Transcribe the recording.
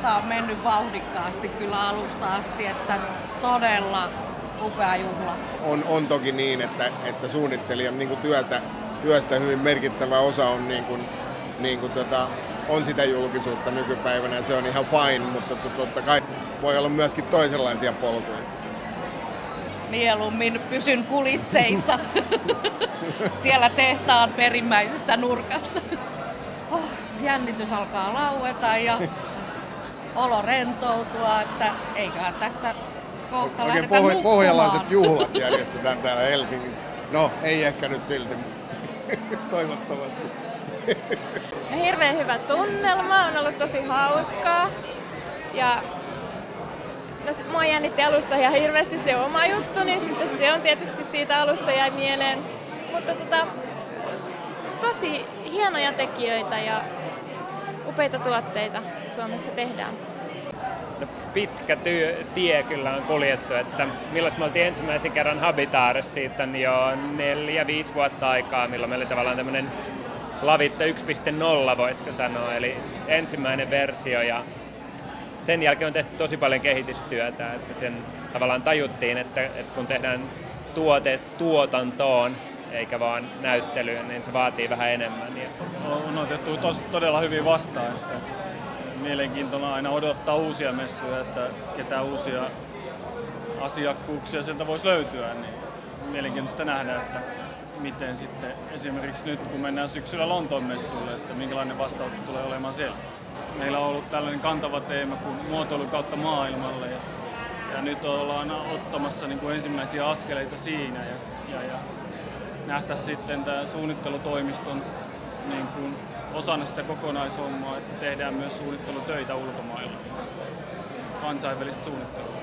Tää on mennyt vauhdikkaasti kyllä alusta asti, että todella upea juhla. On toki niin, että suunnittelijan niin kuin työstä hyvin merkittävä osa on, on sitä julkisuutta nykypäivänä ja se on ihan fine, mutta totta kai voi olla myöskin toisenlaisia polkuja. Mieluummin pysyn kulisseissa siellä tehtaan perimmäisessä nurkassa. Jännitys alkaa laueta ja olo rentoutua, että eiköhän tästä kohta lähdetä nukkumaan. Pohjalaiset juhlat järjestetään täällä Helsingissä. No, ei ehkä nyt silti, toivottavasti. Hirveän hyvä tunnelma, on ollut tosi hauskaa. Ja mua jännitti alussa ihan hirveästi se oma juttu, niin sitten se on tietysti siitä alusta jäi mieleen. Mutta tosi hienoja tekijöitä ja upeita tuotteita Suomessa tehdään. No, pitkä tie kyllä on kuljettu, että milloin me oltiin ensimmäisen kerran Habitaaressa, siitä on jo 4-5 vuotta aikaa, milloin meillä oli tavallaan tämmöinen Lavitta 1.0 voisiko sanoa, eli ensimmäinen versio ja sen jälkeen on tehty tosi paljon kehitystyötä, että sen tavallaan tajuttiin, että kun tehdään tuote tuotantoon eikä vaan näyttelyyn, niin se vaatii vähän enemmän. On otettu todella hyvin vastaan, että mielenkiintoista aina odottaa uusia messuja, että ketä uusia asiakkuuksia sieltä voisi löytyä, niin mielenkiintoista nähdä, että miten sitten esimerkiksi nyt kun mennään syksyllä Lontoon messuille, että minkälainen vastaanotto tulee olemaan siellä. Meillä on ollut tällainen kantava teema kuin muotoilu kautta maailmalle ja nyt ollaan ottamassa niin kuin ensimmäisiä askeleita siinä ja nähtäisiin sitten tämä suunnittelutoimiston niin kuin osana sitä kokonaishommaa, että tehdään myös suunnittelutöitä ulkomailla, kansainvälistä suunnittelua.